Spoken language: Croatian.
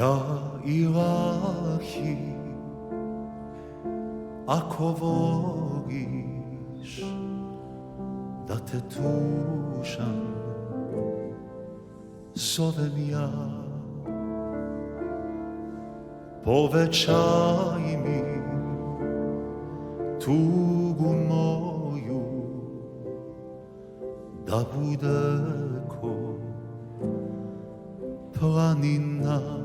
Ja ilahi, ako voliš da te tužam, zovem ja. Povećaj mi tugu moju, da bude ko planina.